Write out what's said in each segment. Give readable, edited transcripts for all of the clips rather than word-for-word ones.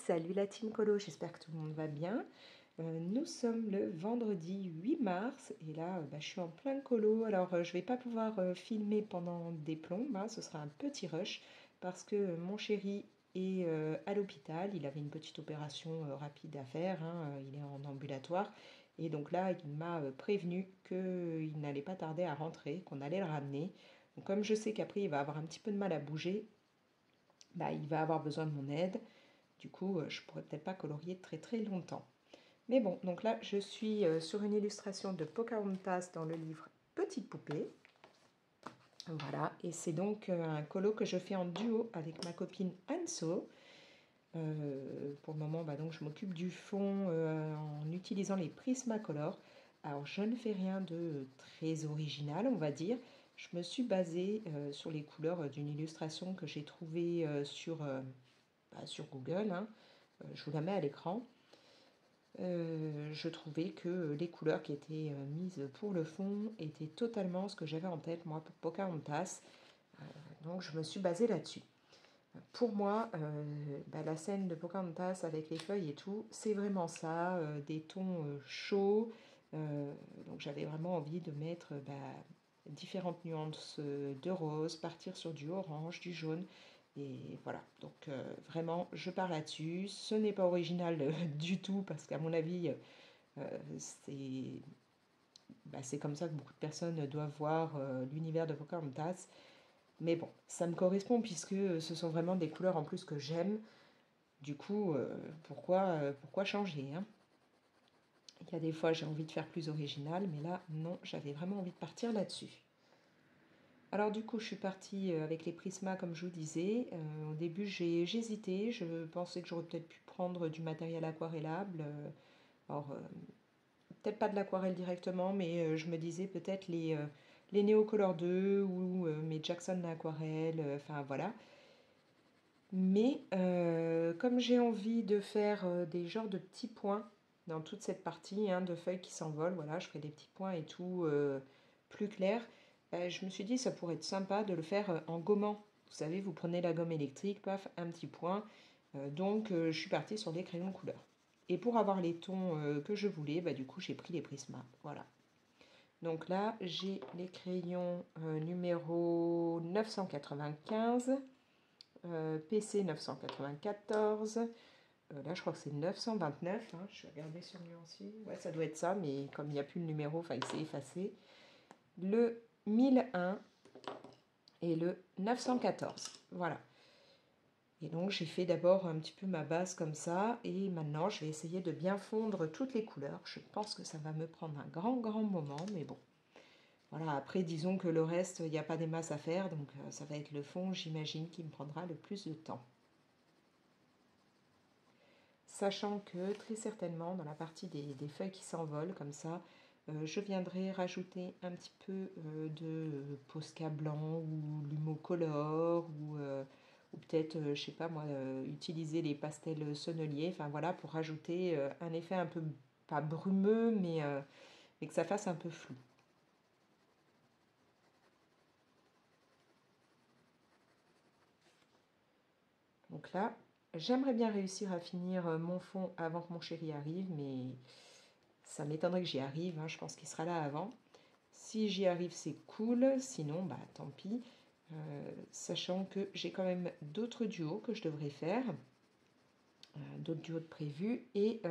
Salut la team Colo, j'espère que tout le monde va bien. Nous sommes le vendredi 8 mars et là je suis en plein colo. Alors je vais pas pouvoir filmer pendant des plombes, hein, ce sera un petit rush parce que mon chéri est à l'hôpital. Il avait une petite opération rapide à faire, hein, il est en ambulatoire et donc là il m'a prévenu qu'il n'allait pas tarder à rentrer, qu'on allait le ramener. Donc comme je sais qu'après il va avoir un petit peu de mal à bouger, il va avoir besoin de mon aide. Du coup, je pourrais peut-être pas colorier très très longtemps. Mais bon, donc là, je suis sur une illustration de Pocahontas dans le livre Petite poupée. Voilà, et c'est donc un colo que je fais en duo avec ma copine Anso. Pour le moment, donc, je m'occupe du fond en utilisant les Prismacolor. Alors, je ne fais rien de très original, on va dire. Je me suis basée sur les couleurs d'une illustration que j'ai trouvée sur Google, hein. Je vous la mets à l'écran. Je trouvais que les couleurs qui étaient mises pour le fond étaient totalement ce que j'avais en tête, moi, pour Pocahontas. Donc, je me suis basée là-dessus. Pour moi, la scène de Pocahontas avec les feuilles et tout, c'est vraiment ça, des tons chauds. Donc, j'avais vraiment envie de mettre différentes nuances de rose, partir sur du orange, du jaune. Et voilà, donc vraiment, je pars là-dessus. Ce n'est pas original du tout, parce qu'à mon avis, c'est comme ça que beaucoup de personnes doivent voir l'univers de Pocahontas. Mais bon, ça me correspond, puisque ce sont vraiment des couleurs en plus que j'aime. Du coup, pourquoi changer, hein? Il y a des fois, j'ai envie de faire plus original, mais là, non, j'avais vraiment envie de partir là-dessus. Alors du coup, je suis partie avec les Prisma, comme je vous disais. Au début, j'ai hésité. Je pensais que j'aurais peut-être pu prendre du matériel aquarellable. Peut-être pas de l'aquarelle directement, mais je me disais peut-être les Neocolor 2 ou mes Jackson Aquarelle. Enfin, voilà. Mais comme j'ai envie de faire des genres de petits points dans toute cette partie, hein, de feuilles qui s'envolent, voilà, je ferai des petits points et tout plus clairs. Je me suis dit ça pourrait être sympa de le faire en gommant. Vous savez, vous prenez la gomme électrique, paf, un petit point. Donc je suis partie sur des crayons de couleur. Et pour avoir les tons que je voulais, du coup j'ai pris les Prisma. Voilà. Donc là j'ai les crayons numéro 995. PC 994, là je crois que c'est 929, hein. Je vais regarder sur Nuancier, ouais ça doit être ça, mais comme il n'y a plus le numéro, il s'est effacé. Le 1001 et le 914, voilà. Et donc j'ai fait d'abord un petit peu ma base comme ça, et maintenant je vais essayer de bien fondre toutes les couleurs. Je pense que ça va me prendre un grand moment, mais bon. Voilà, après disons que le reste, il n'y a pas des masses à faire, donc ça va être le fond, j'imagine, qui me prendra le plus de temps. Sachant que très certainement dans la partie des feuilles qui s'envolent comme ça, je viendrai rajouter un petit peu de Posca blanc ou Lumocolor ou peut-être, je sais pas moi, utiliser les pastels sonneliers, enfin voilà, pour rajouter un effet un peu, pas brumeux, mais que ça fasse un peu flou. Donc là, j'aimerais bien réussir à finir mon fond avant que mon chéri arrive, mais ça m'étonnerait que j'y arrive, hein, je pense qu'il sera là avant. Si j'y arrive, c'est cool, sinon, tant pis. Sachant que j'ai quand même d'autres duos que je devrais faire, d'autres duos de prévus, et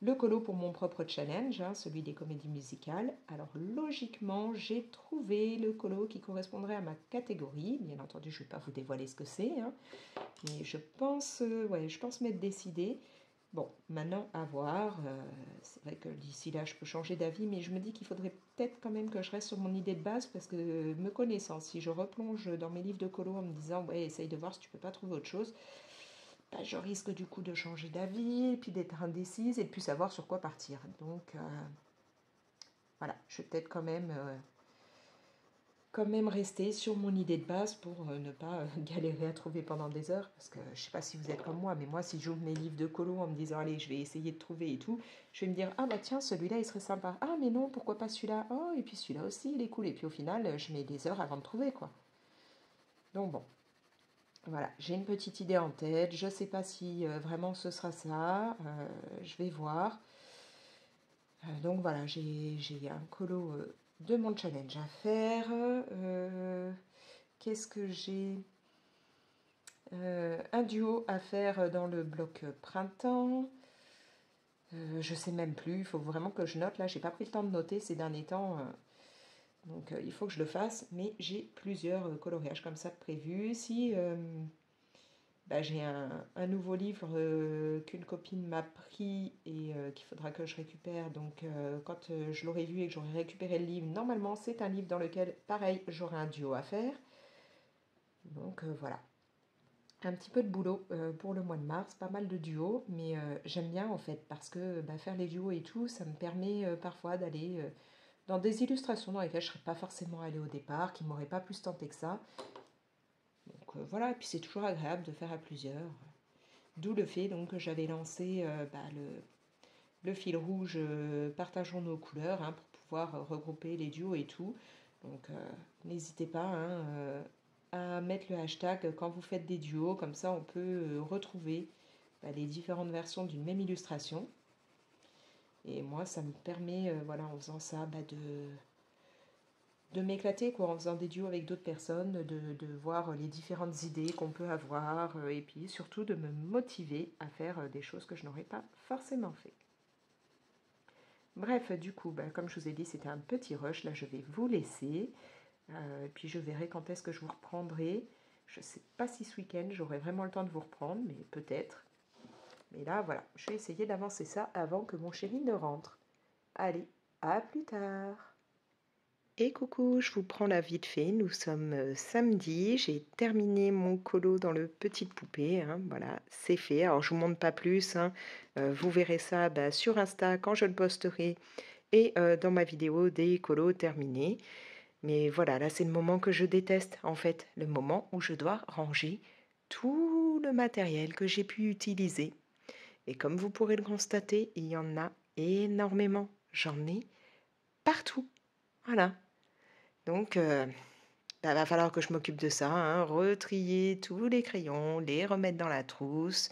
le colo pour mon propre challenge, hein, celui des comédies musicales. Alors logiquement, j'ai trouvé le colo qui correspondrait à ma catégorie. Bien entendu, je ne vais pas vous dévoiler ce que c'est, hein, mais je pense m'être décidée. Bon, maintenant à voir. C'est vrai que d'ici là, je peux changer d'avis, mais je me dis qu'il faudrait peut-être quand même que je reste sur mon idée de base, parce que me connaissant, si je replonge dans mes livres de colo en me disant ouais, essaye de voir si tu peux pas trouver autre chose, je risque du coup de changer d'avis, et puis d'être indécise et de plus savoir sur quoi partir. Donc voilà, je vais peut-être quand même rester sur mon idée de base pour ne pas galérer à trouver pendant des heures, parce que je ne sais pas si vous êtes comme moi, mais moi si j'ouvre mes livres de colo en me disant allez je vais essayer de trouver et tout, je vais me dire ah tiens celui-là il serait sympa, ah mais non pourquoi pas celui-là, oh et puis celui-là aussi il est cool, et puis au final je mets des heures avant de trouver quoi. Donc bon, Voilà, j'ai une petite idée en tête. Je ne sais pas si vraiment ce sera ça. Je vais voir. Donc voilà, j'ai un colo de mon challenge à faire. Qu'est-ce que j'ai? Un duo à faire dans le bloc printemps. Je sais même plus, il faut vraiment que je note. Là, j'ai pas pris le temps de noter ces derniers temps. Donc il faut que je le fasse. Mais j'ai plusieurs coloriages comme ça prévus. Si bah, j'ai un nouveau livre qu'une copine m'a pris et qu'il faudra que je récupère. Donc quand je l'aurai vu et que j'aurai récupéré le livre, normalement c'est un livre dans lequel, pareil, j'aurai un duo à faire. Donc voilà. Un petit peu de boulot pour le mois de mars, pas mal de duos, mais j'aime bien en fait parce que bah, faire les duos et tout, ça me permet parfois d'aller dans des illustrations dans lesquelles je ne serais pas forcément allée au départ, qui ne m'auraient pas plus tenté que ça. Donc voilà, et puis c'est toujours agréable de faire à plusieurs. D'où le fait donc que j'avais lancé le fil rouge Partageons nos couleurs hein, pour pouvoir regrouper les duos et tout. Donc n'hésitez pas hein, à mettre le hashtag quand vous faites des duos, comme ça on peut retrouver les différentes versions d'une même illustration. Et moi ça me permet, voilà, en faisant ça, de m'éclater quoi, en faisant des duos avec d'autres personnes, de voir les différentes idées qu'on peut avoir et puis surtout de me motiver à faire des choses que je n'aurais pas forcément fait. Bref, du coup, comme je vous ai dit, c'était un petit rush. Là, je vais vous laisser. Puis je verrai quand est-ce que je vous reprendrai. Je ne sais pas si ce week-end, j'aurai vraiment le temps de vous reprendre, mais peut-être. Mais là, voilà, je vais essayer d'avancer ça avant que mon chéri ne rentre. Allez, à plus tard. Et coucou, je vous prends là vite fait. Nous sommes samedi. J'ai terminé mon colo dans le petite poupée. Hein, voilà, c'est fait. Alors, je vous montre pas plus. Hein. Vous verrez ça sur Insta quand je le posterai et dans ma vidéo des colos terminés. Mais voilà, là, c'est le moment que je déteste, en fait. Le moment où je dois ranger tout le matériel que j'ai pu utiliser. Et comme vous pourrez le constater, il y en a énormément. J'en ai partout. Voilà. Donc, va falloir que je m'occupe de ça, hein, retrier tous les crayons, les remettre dans la trousse,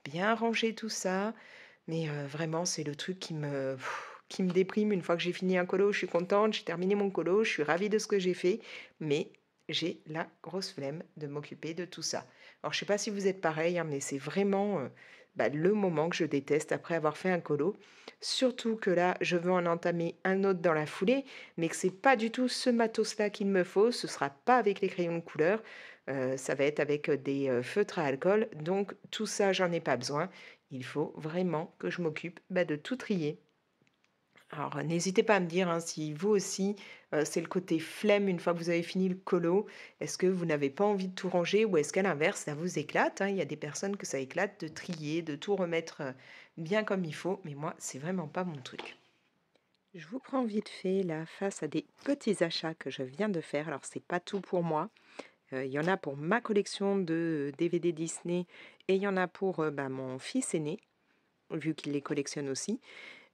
bien ranger tout ça. Mais vraiment, c'est le truc qui me déprime. Une fois que j'ai fini un colo, je suis contente, j'ai terminé mon colo, je suis ravie de ce que j'ai fait, mais j'ai la grosse flemme de m'occuper de tout ça. Alors, je sais pas si vous êtes pareil, hein, mais c'est vraiment le moment que je déteste après avoir fait un colo. Surtout que là, je veux en entamer un autre dans la foulée, mais que c'est pas du tout ce matos-là qu'il me faut. Ce sera pas avec les crayons de couleur, ça va être avec des feutres à alcool. Donc tout ça, j'en ai pas besoin. Il faut vraiment que je m'occupe de tout trier. Alors, n'hésitez pas à me dire hein, si vous aussi, c'est le côté flemme une fois que vous avez fini le colo. Est-ce que vous n'avez pas envie de tout ranger ou est-ce qu'à l'inverse, ça vous éclate hein. Il y a des personnes que ça éclate de trier, de tout remettre bien comme il faut, mais moi, c'est vraiment pas mon truc. Je vous prends vite fait là face à des petits achats que je viens de faire. Alors, c'est pas tout pour moi. Il y en a pour ma collection de DVD Disney et il y en a pour mon fils aîné, vu qu'il les collectionne aussi.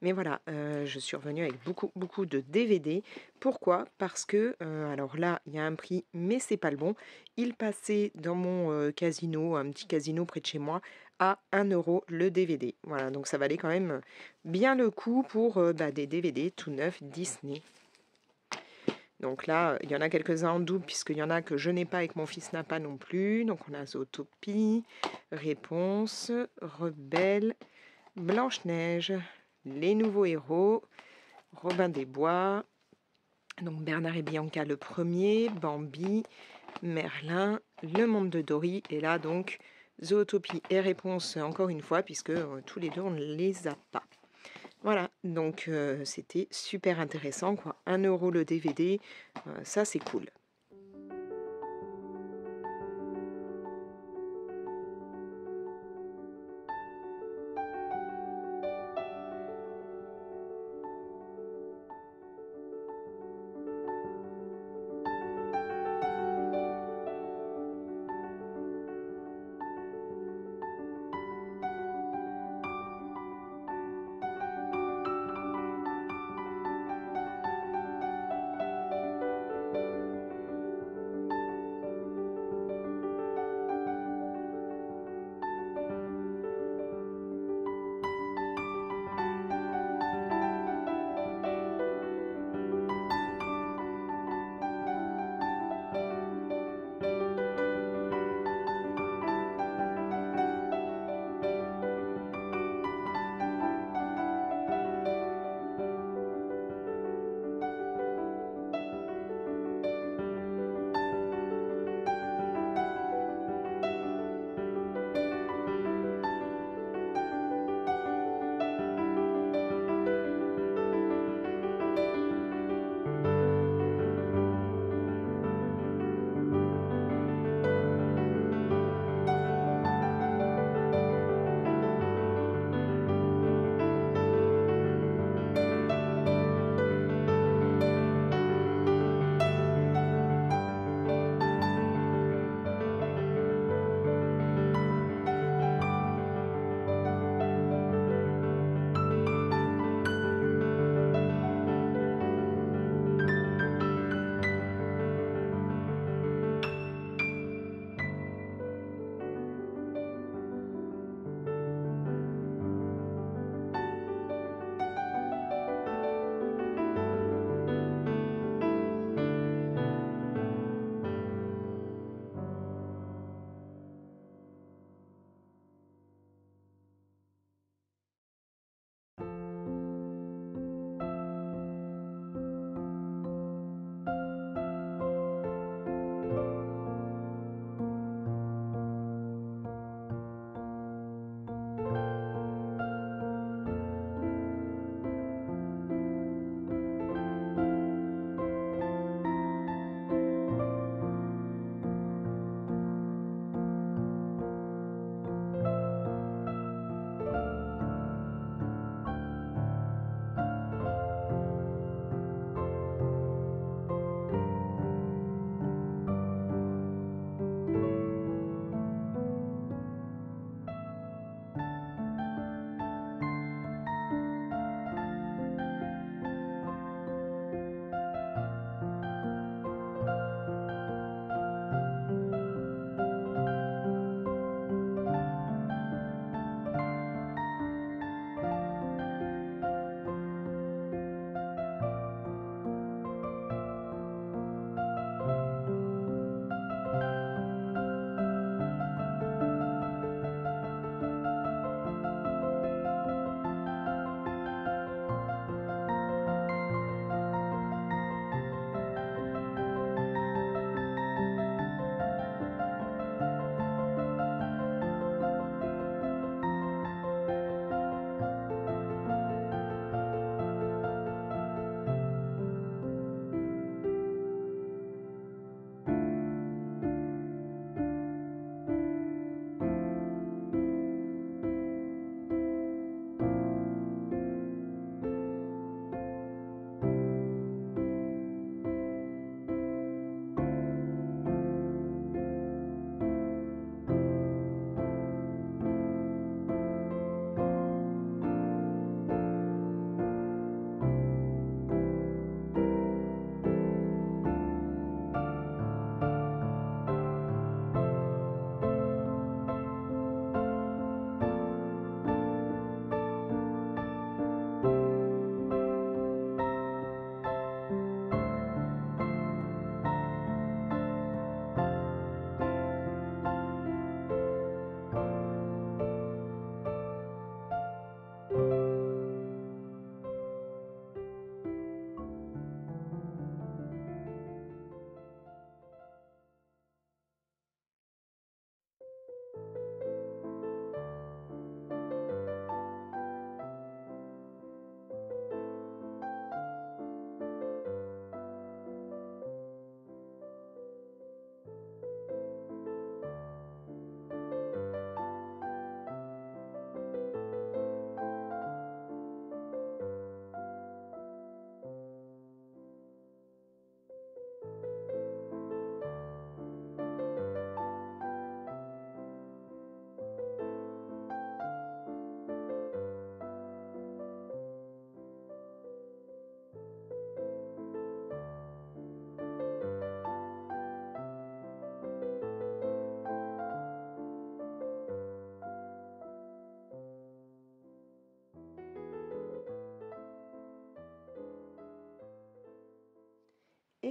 Mais voilà, je suis revenue avec beaucoup, beaucoup de DVD. Pourquoi? Parce que, alors là, il y a un prix, mais c'est pas le bon. Il passait dans mon casino, un petit casino près de chez moi, à 1 € le DVD. Voilà, donc ça valait quand même bien le coup pour des DVD tout neufs Disney. Donc là, il y en a quelques-uns en double, puisqu'il y en a que je n'ai pas et que mon fils n'a pas non plus. Donc on a Zootopie, Réponse, Rebelle, Blanche-Neige, Les Nouveaux Héros, Robin des Bois, donc Bernard et Bianca le premier, Bambi, Merlin, Le Monde de Dory, et là donc Zootopie et Réponse encore une fois, puisque tous les deux on ne les a pas. Voilà, donc c'était super intéressant, quoi. 1 € le DVD, ça c'est cool.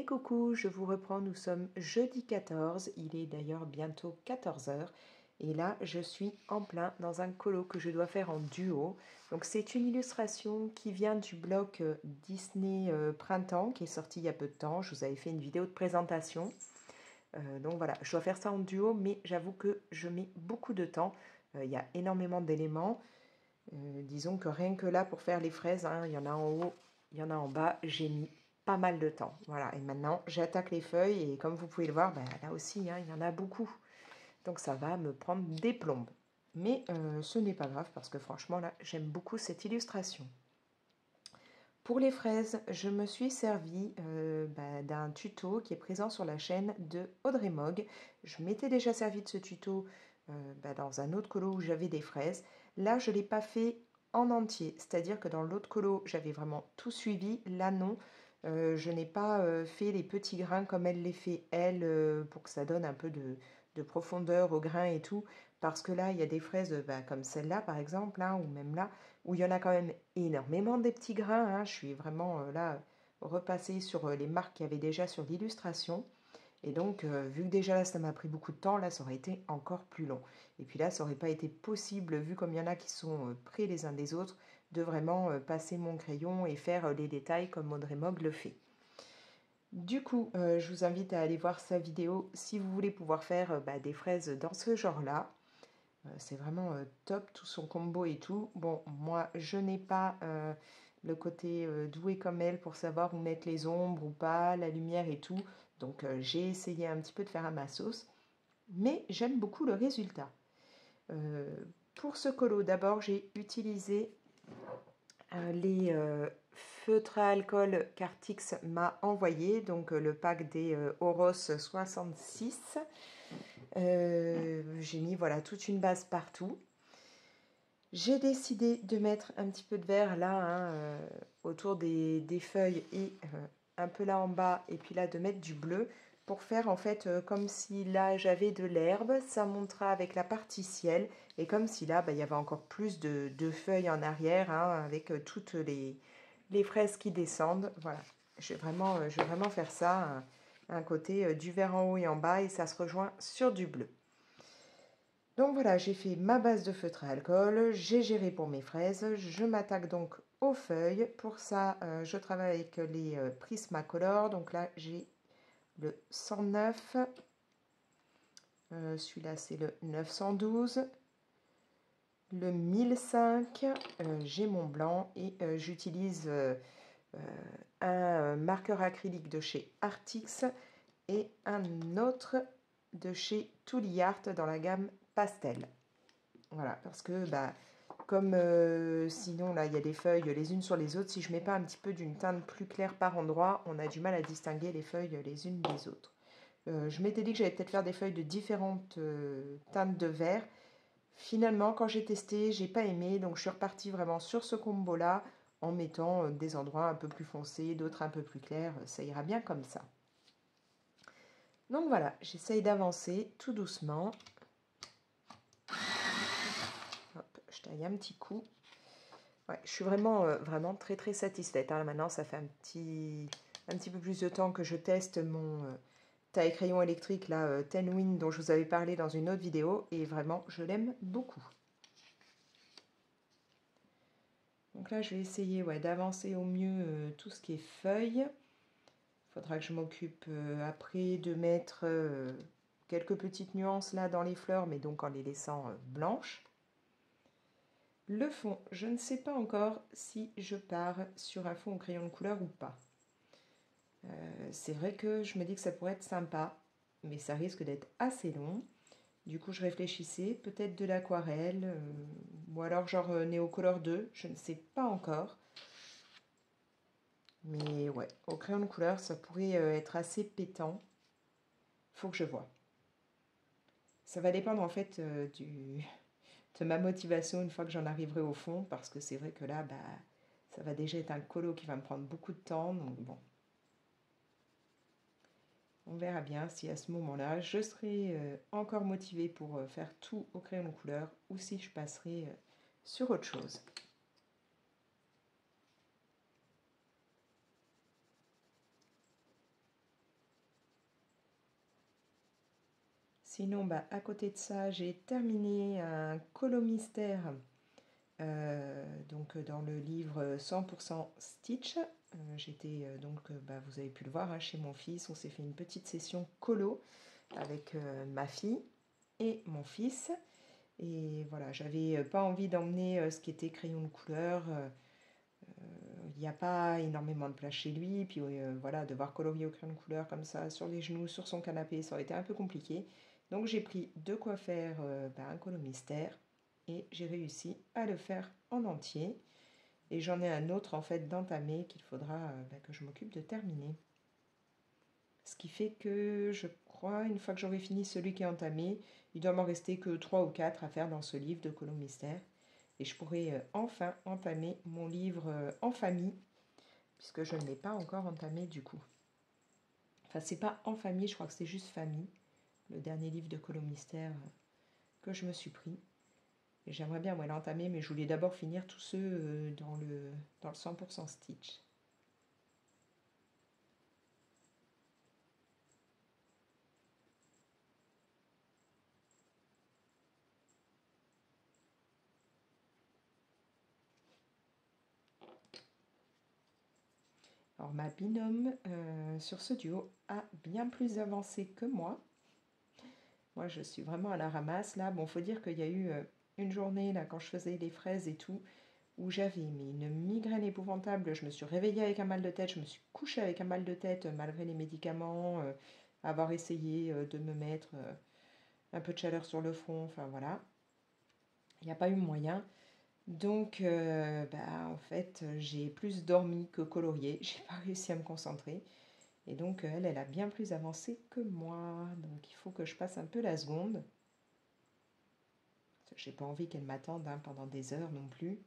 coucou, je vous reprends, nous sommes jeudi 14, il est d'ailleurs bientôt 14 heures. Et là, je suis en plein dans un colo que je dois faire en duo. Donc c'est une illustration qui vient du blog Disney Printemps, qui est sorti il y a peu de temps. Je vous avais fait une vidéo de présentation. Donc voilà, je dois faire ça en duo, mais j'avoue que je mets beaucoup de temps. Il y a énormément d'éléments. Disons que rien que là, pour faire les fraises, hein, il y en a en haut, il y en a en bas, j'ai mis pas mal de temps. Voilà, et maintenant, j'attaque les feuilles, et comme vous pouvez le voir, ben, là aussi, hein, il y en a beaucoup. Donc ça va me prendre des plombes. Mais ce n'est pas grave, parce que franchement, là, j'aime beaucoup cette illustration. Pour les fraises, je me suis servi d'un tuto qui est présent sur la chaîne de Audrey Mogg. Je m'étais déjà servi de ce tuto dans un autre colo où j'avais des fraises. Là, je ne l'ai pas fait en entier, c'est-à-dire que dans l'autre colo, j'avais vraiment tout suivi. Là, non, je n'ai pas fait les petits grains comme elle les fait, elle, pour que ça donne un peu de profondeur au grain et tout. Parce que là, il y a des fraises comme celle-là, par exemple, hein, ou même là, où il y en a quand même énormément des petits grains. Hein. Je suis vraiment là repassée sur les marques qu'il y avait déjà sur l'illustration. Et donc, vu que déjà là, ça m'a pris beaucoup de temps, là, ça aurait été encore plus long. Et puis là, ça n'aurait pas été possible, vu comme il y en a qui sont près les uns des autres, de vraiment passer mon crayon et faire les détails comme Audrey Mogg le fait. Du coup, je vous invite à aller voir sa vidéo si vous voulez pouvoir faire des fraises dans ce genre-là. C'est vraiment top, tout son combo et tout. Bon, moi, je n'ai pas le côté doué comme elle pour savoir où mettre les ombres ou pas, la lumière et tout. Donc, j'ai essayé un petit peu de faire à ma sauce. Mais j'aime beaucoup le résultat. Pour ce colo, d'abord, j'ai utilisé les feutres à alcool qu'Artix m'a envoyé. Donc, le pack des Oros 66. J'ai mis voilà toute une base partout. J'ai décidé de mettre un petit peu de vert là hein, autour des feuilles et un peu là en bas et puis là de mettre du bleu pour faire en fait comme si là j'avais de l'herbe, ça montera avec la partie ciel et comme si là il y avait encore plus de feuilles en arrière hein, avec toutes les fraises qui descendent. Voilà, je vais vraiment faire ça, un côté du vert en haut et en bas et ça se rejoint sur du bleu. Donc voilà, j'ai fait ma base de feutre à alcool, j'ai géré pour mes fraises, je m'attaque donc aux feuilles. Pour ça, je travaille avec les Prismacolor. Donc là, j'ai le 109, celui-là c'est le 912, le 1005, j'ai mon blanc et j'utilise un marqueur acrylique de chez Artix et un autre de chez Tooly Art dans la gamme pastel. Voilà, parce que comme sinon là il y a des feuilles les unes sur les autres, si je mets pas un petit peu d'une teinte plus claire par endroit, on a du mal à distinguer les feuilles les unes des autres. Je m'étais dit que j'allais peut-être faire des feuilles de différentes teintes de vert. Finalement, quand j'ai testé, j'ai pas aimé, donc je suis repartie vraiment sur ce combo-là en mettant des endroits un peu plus foncés, d'autres un peu plus clairs. Ça ira bien comme ça. Donc voilà, j'essaye d'avancer tout doucement. Hop, je taille un petit coup. Ouais, je suis vraiment très très satisfaite. Hein. Maintenant, ça fait un petit peu plus de temps que je teste mon taille crayon électrique, là, Tenwin, dont je vous avais parlé dans une autre vidéo. Et vraiment, je l'aime beaucoup. Donc là, je vais essayer d'avancer au mieux tout ce qui est feuilles. Il faudra que je m'occupe après de mettre quelques petites nuances là dans les fleurs, mais donc en les laissant blanches. Le fond, je ne sais pas encore si je pars sur un fond au crayon de couleur ou pas. C'est vrai que je me dis que ça pourrait être sympa, mais ça risque d'être assez long. Du coup, je réfléchissais, peut-être de l'aquarelle, ou alors genre Neocolor 2, je ne sais pas encore. Mais ouais, au crayon de couleur, ça pourrait être assez pétant. Faut que je vois. Ça va dépendre en fait de ma motivation une fois que j'en arriverai au fond, parce que c'est vrai que là, ça va déjà être un colo qui va me prendre beaucoup de temps, donc bon. On verra bien si à ce moment-là, je serai encore motivée pour faire tout au crayon de couleur ou si je passerai sur autre chose. Sinon, bah, à côté de ça, j'ai terminé un colo mystère donc dans le livre 100% Stitch. J'étais bah, vous avez pu le voir hein, chez mon fils, on s'est fait une petite session colo avec ma fille et mon fils. Et voilà, j'avais pas envie d'emmener ce qui était crayon de couleur. Il n'y a pas énormément de place chez lui. Puis voilà, devoir colorier au crayon de couleur comme ça sur les genoux, sur son canapé, ça aurait été un peu compliqué. Donc j'ai pris de quoi faire bah, un colo mystère et j'ai réussi à le faire en entier. Et j'en ai un autre en fait d'entamé qu'il faudra bah, que je m'occupe de terminer. Ce qui fait que je crois, une fois que j'aurai fini celui qui est entamé, il doit m'en rester que 3 ou 4 à faire dans ce livre de colo mystère. Et je pourrai enfin entamer mon livre en famille, puisque je ne l'ai pas encore entamé du coup. Enfin, c'est pas en famille, je crois que c'est juste famille, le dernier livre de colo mystère que je me suis pris. Et j'aimerais bien l'entamer, mais je voulais d'abord finir tous ceux dans le 100% Stitch. Alors ma binôme sur ce duo a bien plus avancé que moi. Moi je suis vraiment à la ramasse là. Bon, faut dire qu'il y a eu une journée là quand je faisais les fraises et tout, où j'avais une migraine épouvantable. Je me suis réveillée avec un mal de tête, je me suis couchée avec un mal de tête malgré les médicaments, avoir essayé de me mettre un peu de chaleur sur le front, enfin voilà. Il n'y a pas eu moyen. Donc, bah, en fait, j'ai plus dormi que colorié. J'ai pas réussi à me concentrer. Et donc, elle a bien plus avancé que moi. Donc, il faut que je passe un peu la seconde. J'ai pas envie qu'elle m'attende hein, pendant des heures non plus.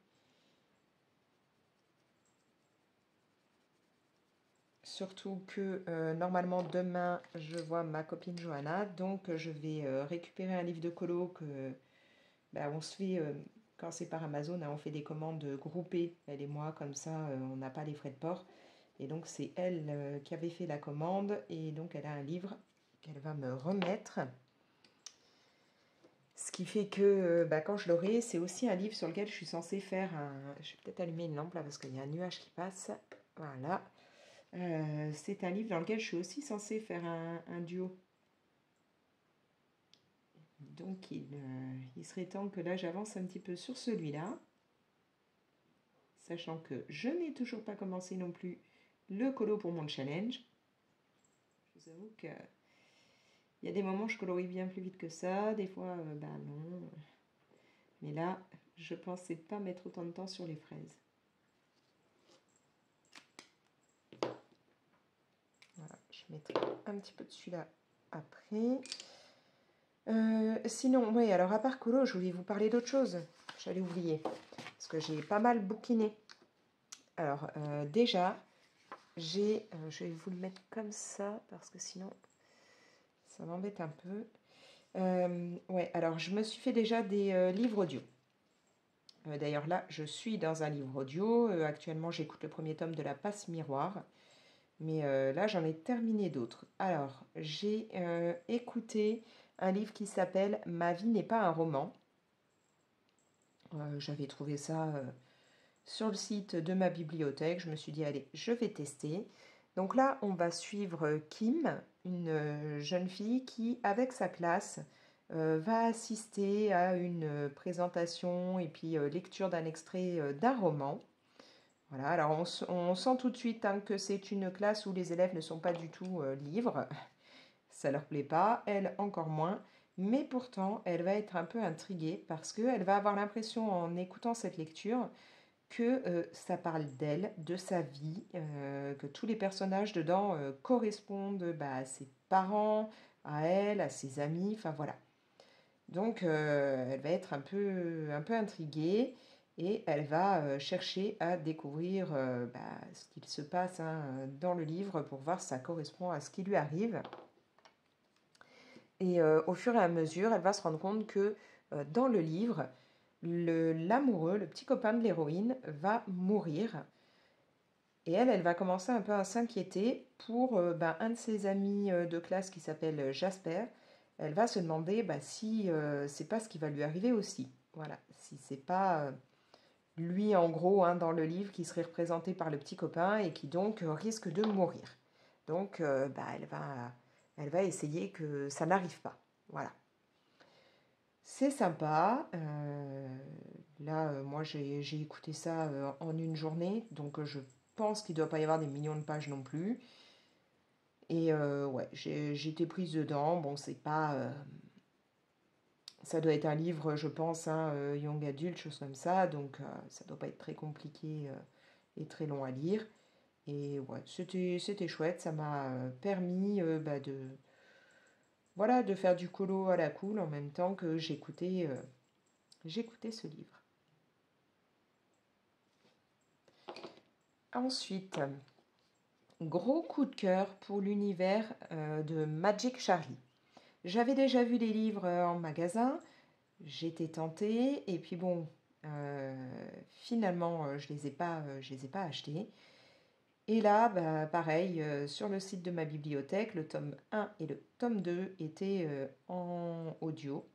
Surtout que normalement demain, je vois ma copine Johanna. Donc, je vais récupérer un livre de colo que bah, on se fait, quand c'est par Amazon, hein, on fait des commandes groupées, elle et moi, comme ça, on n'a pas les frais de port. Et donc, c'est elle qui avait fait la commande, et donc elle a un livre qu'elle va me remettre. Ce qui fait que bah, quand je l'aurai, c'est aussi un livre sur lequel je suis censée faire un... Je vais peut-être allumer une lampe là, parce qu'il y a un nuage qui passe. Voilà. C'est un livre dans lequel je suis aussi censée faire un duo. Donc, il serait temps que là, j'avance un petit peu sur celui-là. Sachant que je n'ai toujours pas commencé non plus le colo pour mon challenge. Je vous avoue que il y a des moments où je colorie bien plus vite que ça, des fois ben non. Mais là, je pensais pas mettre autant de temps sur les fraises. Voilà, je mettrai un petit peu de celui-là après. Sinon, oui, alors à part colo, je voulais vous parler d'autre chose. J'allais oublier, parce que j'ai pas mal bouquiné. Alors déjà, je vais vous le mettre comme ça, parce que sinon, ça m'embête un peu. Ouais, alors je me suis fait déjà des livres audio. D'ailleurs là, je suis dans un livre audio. Actuellement, j'écoute le premier tome de La Passe Miroir. Mais là, j'en ai terminé d'autres. Alors, j'ai écouté un livre qui s'appelle Ma vie n'est pas un roman. J'avais trouvé ça sur le site de ma bibliothèque. Je me suis dit, allez, je vais tester. Donc là, on va suivre Kim, une jeune fille qui, avec sa classe, va assister à une présentation et puis lecture d'un extrait d'un roman. Voilà, alors on sent tout de suite hein, que c'est une classe où les élèves ne sont pas du tout livres. Ça leur plaît pas, elle encore moins. Mais pourtant, elle va être un peu intriguée parce qu'elle va avoir l'impression en écoutant cette lecture que ça parle d'elle, de sa vie, que tous les personnages dedans correspondent bah, à ses parents, à elle, à ses amis, enfin voilà. Donc elle va être un peu intriguée et elle va chercher à découvrir bah, ce qu'il se passe hein, dans le livre pour voir si ça correspond à ce qui lui arrive. Et au fur et à mesure, elle va se rendre compte que dans le livre, l'amoureux, le petit copain de l'héroïne, va mourir. Et elle va commencer un peu à s'inquiéter pour ben, un de ses amis de classe qui s'appelle Jasper, elle va se demander si c'est pas ce qui va lui arriver aussi. Voilà, si c'est pas lui en gros dans le livre qui serait représenté par le petit copain et qui donc risque de mourir. Donc elle va essayer que ça n'arrive pas. Voilà. C'est sympa. Là, moi, j'ai écouté ça en une journée, donc je pense qu'il ne doit pas y avoir des millions de pages non plus. Et ouais, j'étais prise dedans. Bon, c'est pas... ça doit être un livre, je pense, young adulte, chose comme ça, donc ça doit pas être très compliqué et très long à lire. Et ouais, c'était chouette, ça m'a permis de faire du colo à la cool en même temps que j'écoutais ce livre. Ensuite, gros coup de cœur pour l'univers de Magic Charlie. J'avais déjà vu les livres en magasin, j'étais tentée, et puis bon, finalement, je les ai pas achetés. Et là, pareil, sur le site de ma bibliothèque, le tome 1 et le tome 2 étaient en audio.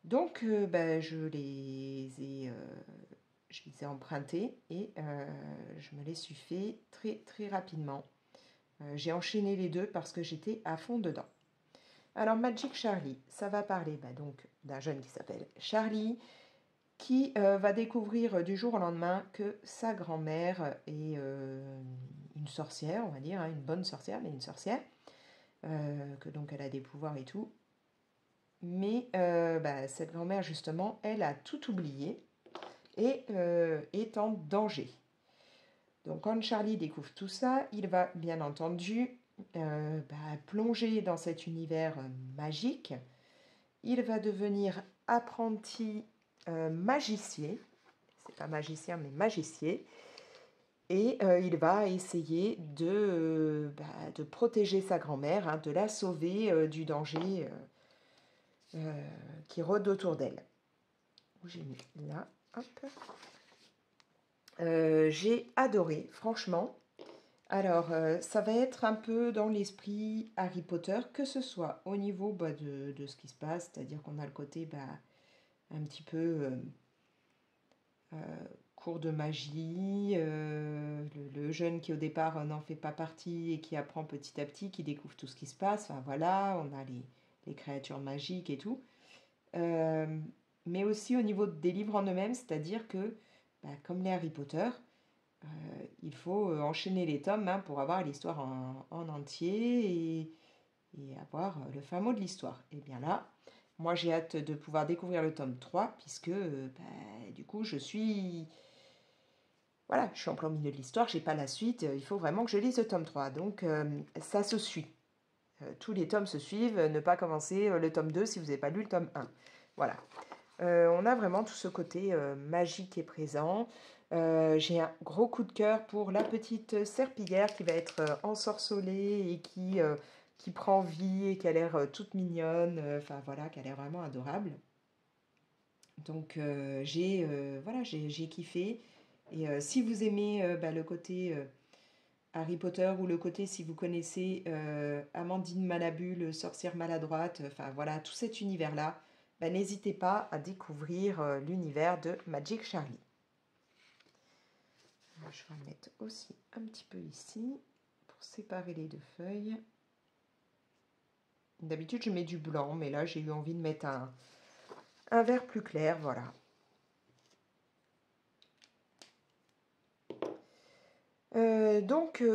Donc, je les ai empruntés et je me les suis fait très très rapidement. J'ai enchaîné les deux parce que j'étais à fond dedans. Alors Magic Charlie, ça va parler donc d'un jeune qui s'appelle Charlie qui va découvrir du jour au lendemain que sa grand-mère est une sorcière, on va dire, une bonne sorcière, mais une sorcière, que donc elle a des pouvoirs et tout. Mais cette grand-mère justement, elle a tout oublié et est en danger. Donc quand Charlie découvre tout ça, il va bien entendu plonger dans cet univers magique. Il va devenir apprenti magicien, c'est pas magicien mais magicien, et il va essayer de protéger sa grand-mère, de la sauver du danger qui rôde autour d'elle. J'ai mis là, hop. J'ai adoré, franchement. Alors, ça va être un peu dans l'esprit Harry Potter, que ce soit au niveau de ce qui se passe, c'est-à-dire qu'on a le côté un petit peu cours de magie, le jeune qui au départ n'en fait pas partie et qui apprend petit à petit, qui découvre tout ce qui se passe. Enfin voilà, on a les créatures magiques et tout. Mais aussi au niveau des livres en eux-mêmes, c'est-à-dire que, comme les Harry Potter, il faut enchaîner les tomes pour avoir l'histoire en entier et avoir le fin mot de l'histoire. Et bien là, moi j'ai hâte de pouvoir découvrir le tome 3 puisque du coup je suis en plein milieu de l'histoire, j'ai pas la suite, il faut vraiment que je lise le tome 3. Donc ça se suit. Tous les tomes se suivent, ne pas commencer le tome 2 si vous n'avez pas lu le tome 1. Voilà. On a vraiment tout ce côté magique qui est présent. J'ai un gros coup de cœur pour la petite serpillière qui va être ensorcelée et qui prend vie et qui a l'air toute mignonne, qui a l'air vraiment adorable. Donc j'ai kiffé. Et si vous aimez le côté Harry Potter ou le côté, si vous connaissez Amandine Malabule, sorcière maladroite, tout cet univers-là, n'hésitez pas à découvrir l'univers de Magic Charlie. Alors, je vais en mettre aussi un petit peu ici pour séparer les deux feuilles. D'habitude, je mets du blanc, mais là, j'ai eu envie de mettre un vert plus clair, voilà.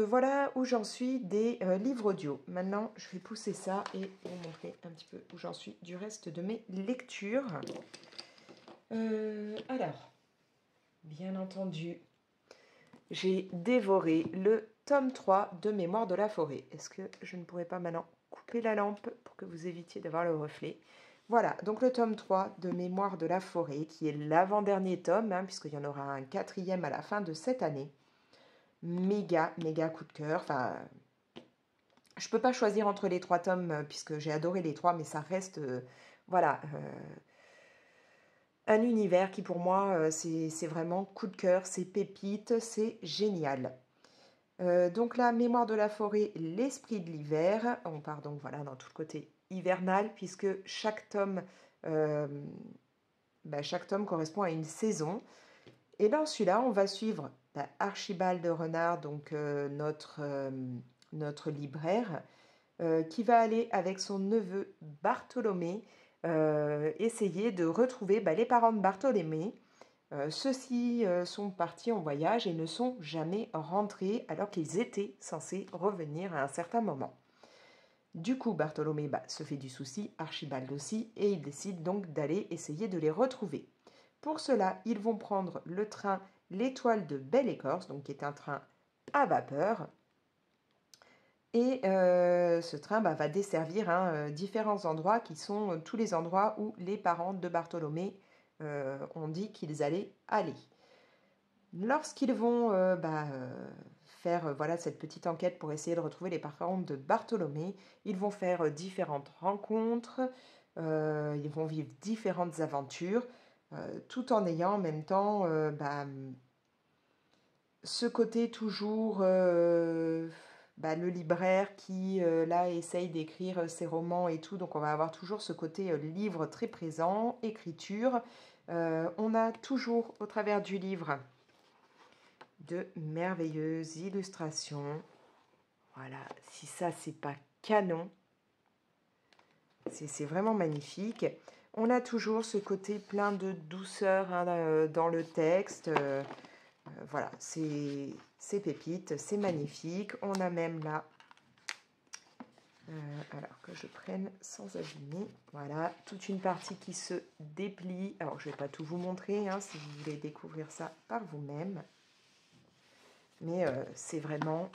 Voilà où j'en suis des livres audio. Maintenant, je vais pousser ça et vous montrer un petit peu où j'en suis du reste de mes lectures. Alors, bien entendu, j'ai dévoré le tome 3 de Mémoire de la forêt. Est-ce que je ne pourrais pas maintenant couper la lampe pour que vous évitiez d'avoir le reflet? Voilà, donc le tome 3 de Mémoire de la forêt, qui est l'avant-dernier tome, puisqu'il y en aura un quatrième à la fin de cette année. Méga coup de cœur. Enfin, je peux pas choisir entre les 3 tomes puisque j'ai adoré les 3, mais ça reste un univers qui pour moi c'est vraiment coup de cœur, c'est pépite, c'est génial. Donc là, Mémoire de la forêt, l'esprit de l'hiver. On part donc dans tout le côté hivernal puisque euh, chaque tome correspond à une saison. Et dans celui-là, on va suivre Archibald Renard, donc notre libraire, qui va aller avec son neveu Bartholomé essayer de retrouver les parents de Bartholomé. Ceux-ci sont partis en voyage et ne sont jamais rentrés alors qu'ils étaient censés revenir à un certain moment. Du coup, Bartholomé se fait du souci, Archibald aussi, et il décide donc d'aller essayer de les retrouver. Pour cela, ils vont prendre le train L'Étoile de Belle-Écorce, donc qui est un train à vapeur. Et ce train va desservir différents endroits qui sont tous les endroits où les parents de Bartholomé ont dit qu'ils allaient aller. Lorsqu'ils vont faire cette petite enquête pour essayer de retrouver les parents de Bartholomé, ils vont faire différentes rencontres, ils vont vivre différentes aventures, tout en ayant en même temps ce côté toujours le libraire qui là essaye d'écrire ses romans et tout, donc on va avoir toujours ce côté livre très présent, écriture. On a toujours au travers du livre de merveilleuses illustrations. Voilà, si ça c'est pas canon, c'est vraiment magnifique. On a toujours ce côté plein de douceur dans le texte. Voilà, c'est pépite, c'est magnifique. On a même là, alors que je prenne sans abîmer, voilà, toute une partie qui se déplie. Alors je ne vais pas tout vous montrer si vous voulez découvrir ça par vous-même. Mais c'est vraiment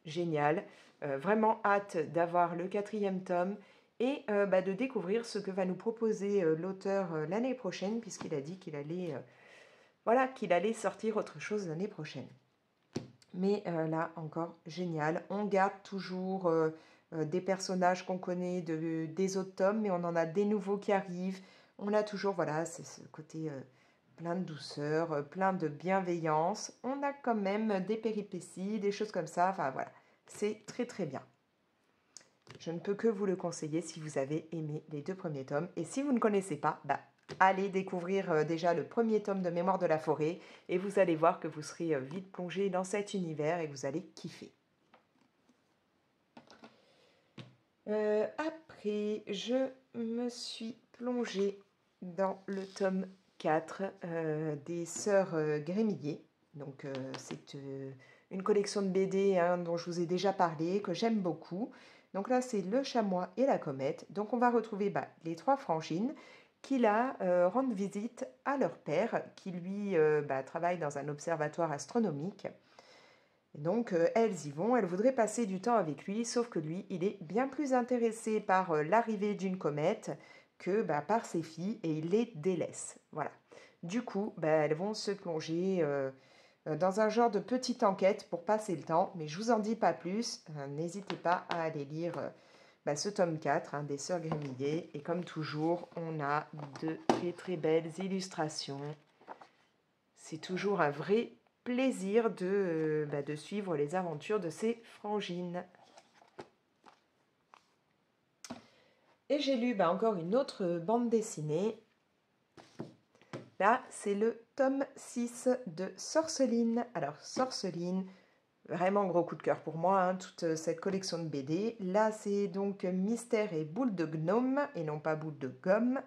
génial. Vraiment hâte d'avoir le 4e tome et de découvrir ce que va nous proposer l'auteur l'année prochaine, puisqu'il a dit qu'il allait sortir autre chose l'année prochaine. Mais là, encore génial. On garde toujours des personnages qu'on connaît des autres tomes, mais on en a des nouveaux qui arrivent. On a toujours, c'est ce côté plein de douceur, plein de bienveillance. On a quand même des péripéties, des choses comme ça. Enfin, voilà, c'est très, très bien. Je ne peux que vous le conseiller si vous avez aimé les 2 premiers tomes. Et si vous ne connaissez pas, allez découvrir déjà le 1er tome de Mémoire de la forêt et vous allez voir que vous serez vite plongé dans cet univers et que vous allez kiffer. Après, je me suis plongée dans le tome 4 des Sœurs Grémillet. Donc, c'est une collection de BD dont je vous ai déjà parlé, que j'aime beaucoup. Donc là, c'est Le Chamois et la Comète. Donc, on va retrouver les 3 frangines qui là rendent visite à leur père, qui lui travaille dans un observatoire astronomique. Et donc elles y vont, elles voudraient passer du temps avec lui, sauf que lui, il est bien plus intéressé par l'arrivée d'une comète que par ses filles, et il les délaisse. Voilà. Du coup, elles vont se plonger dans un genre de petite enquête pour passer le temps, mais je vous en dis pas plus. N'hésitez pas à aller lire ce tome 4 des Sœurs Grémillet. Et comme toujours, on a de très très belles illustrations. C'est toujours un vrai plaisir de suivre les aventures de ces frangines. Et j'ai lu encore une autre bande dessinée. Là, c'est le tome 6 de Sorceline. Alors, Sorceline, vraiment gros coup de cœur pour moi, toute cette collection de BD. Là, c'est donc Mystère et Boule de Gnome, et non pas Boule de Gomme.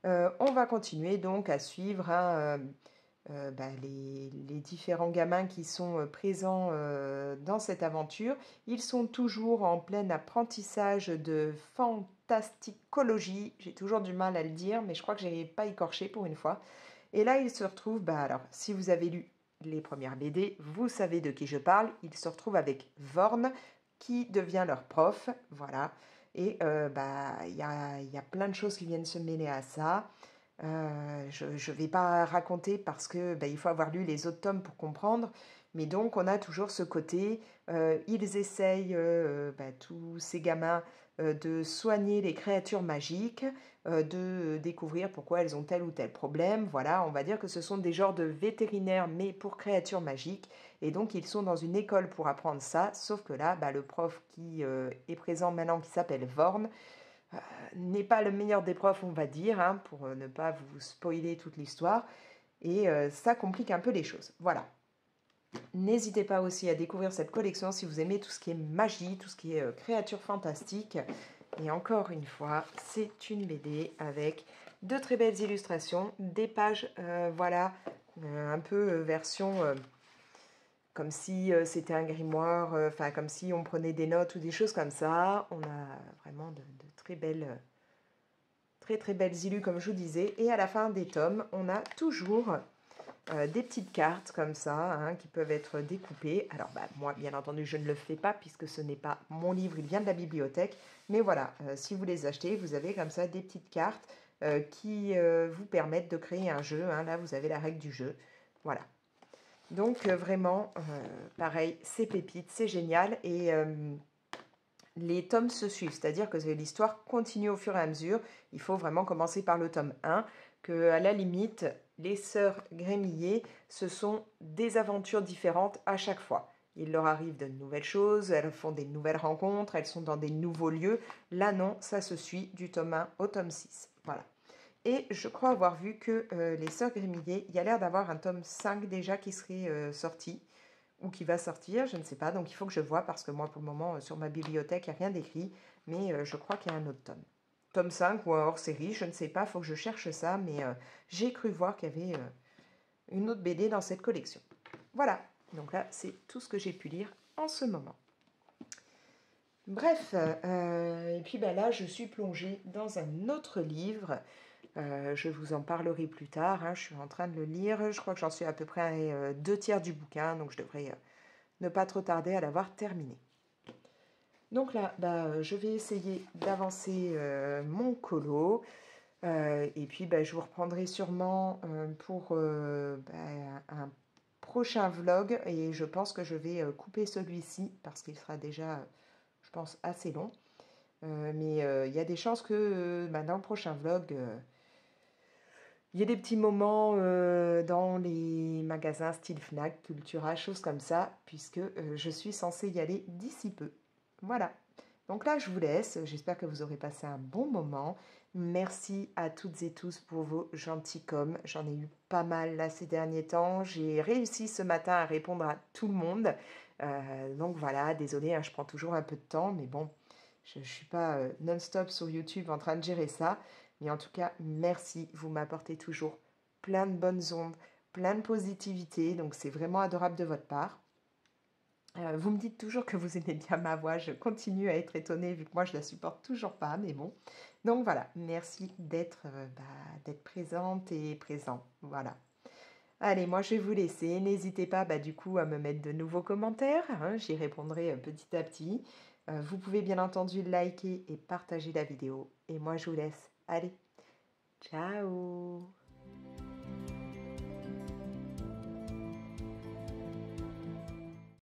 On va continuer donc à suivre les différents gamins qui sont présents dans cette aventure. Ils sont toujours en plein apprentissage de fantasticologie. J'ai toujours du mal à le dire, mais je crois que je n'ai pas écorché pour une fois. Et là, ils se retrouvent, alors, si vous avez lu les premières BD, vous savez de qui je parle. Ils se retrouvent avec Vorn, qui devient leur prof, voilà. Et y a plein de choses qui viennent se mêler à ça. Je ne vais pas raconter parce que il faut avoir lu les autres tomes pour comprendre, mais donc on a toujours ce côté, ils essayent, tous ces gamins, de soigner les créatures magiques, de découvrir pourquoi elles ont tel ou tel problème. Voilà, on va dire que ce sont des genres de vétérinaires mais pour créatures magiques, et donc ils sont dans une école pour apprendre ça, sauf que là, le prof qui est présent maintenant, qui s'appelle Vorn, n'est pas le meilleur des profs, on va dire, hein, pour ne pas vous spoiler toute l'histoire. Et ça complique un peu les choses. Voilà. N'hésitez pas aussi à découvrir cette collection si vous aimez tout ce qui est magie, tout ce qui est créatures fantastiques. Et encore une fois, c'est une BD avec de très belles illustrations, des pages, voilà, un peu version comme si c'était un grimoire, enfin comme si on prenait des notes ou des choses comme ça. On a vraiment de très belles, très belles illus comme je vous disais. Et à la fin des tomes, on a toujours des petites cartes comme ça, hein, qui peuvent être découpées. Alors moi, bien entendu, je ne le fais pas puisque ce n'est pas mon livre, il vient de la bibliothèque. Mais voilà, si vous les achetez, vous avez comme ça des petites cartes qui vous permettent de créer un jeu. Hein. Là, vous avez la règle du jeu. Voilà. Donc vraiment, pareil, c'est pépite, c'est génial. Et les tomes se suivent, c'est-à-dire que l'histoire continue au fur et à mesure. Il faut vraiment commencer par le tome 1, que à la limite, les sœurs Grémillet, ce sont des aventures différentes à chaque fois. Il leur arrive de nouvelles choses, elles font des nouvelles rencontres, elles sont dans des nouveaux lieux. Là non, ça se suit du tome 1 au tome 6. Voilà. Et je crois avoir vu que les sœurs Grémillet, il y a l'air d'avoir un tome 5 déjà qui serait sorti, ou qui va sortir, je ne sais pas. Donc il faut que je vois, parce que moi pour le moment sur ma bibliothèque, il n'y a rien d'écrit, mais je crois qu'il y a un autre tome. Tome 5 ou un hors-série, je ne sais pas, il faut que je cherche ça, mais j'ai cru voir qu'il y avait une autre BD dans cette collection. Voilà, donc là c'est tout ce que j'ai pu lire en ce moment. Bref, et puis là je suis plongée dans un autre livre. Je vous en parlerai plus tard, hein, je suis en train de le lire, je crois que j'en suis à peu près à 2/3 du bouquin, donc je devrais ne pas trop tarder à l'avoir terminé. Donc là, je vais essayer d'avancer mon colo, et puis je vous reprendrai sûrement pour un prochain vlog, et je pense que je vais couper celui-ci parce qu'il sera déjà, je pense, assez long. Mais il y a des chances que dans le prochain vlog, il y ait des petits moments dans les magasins style Fnac, Cultura, choses comme ça, puisque je suis censée y aller d'ici peu. Voilà. Donc là, je vous laisse. J'espère que vous aurez passé un bon moment. Merci à toutes et tous pour vos gentils coms. J'en ai eu pas mal là ces derniers temps. J'ai réussi ce matin à répondre à tout le monde. Donc voilà, désolée, hein, je prends toujours un peu de temps, mais bon, je ne suis pas non-stop sur YouTube en train de gérer ça. Mais en tout cas, merci. Vous m'apportez toujours plein de bonnes ondes, plein de positivité. Donc c'est vraiment adorable de votre part. Vous me dites toujours que vous aimez bien ma voix. Je continue à être étonnée vu que moi, je ne la supporte toujours pas. Mais bon. Donc voilà, merci d'être présente et présent. Voilà. Allez, moi, je vais vous laisser. N'hésitez pas du coup à me mettre de nouveaux commentaires. Hein, j'y répondrai petit à petit. Vous pouvez bien entendu liker et partager la vidéo. Et moi, je vous laisse. Allez, ciao!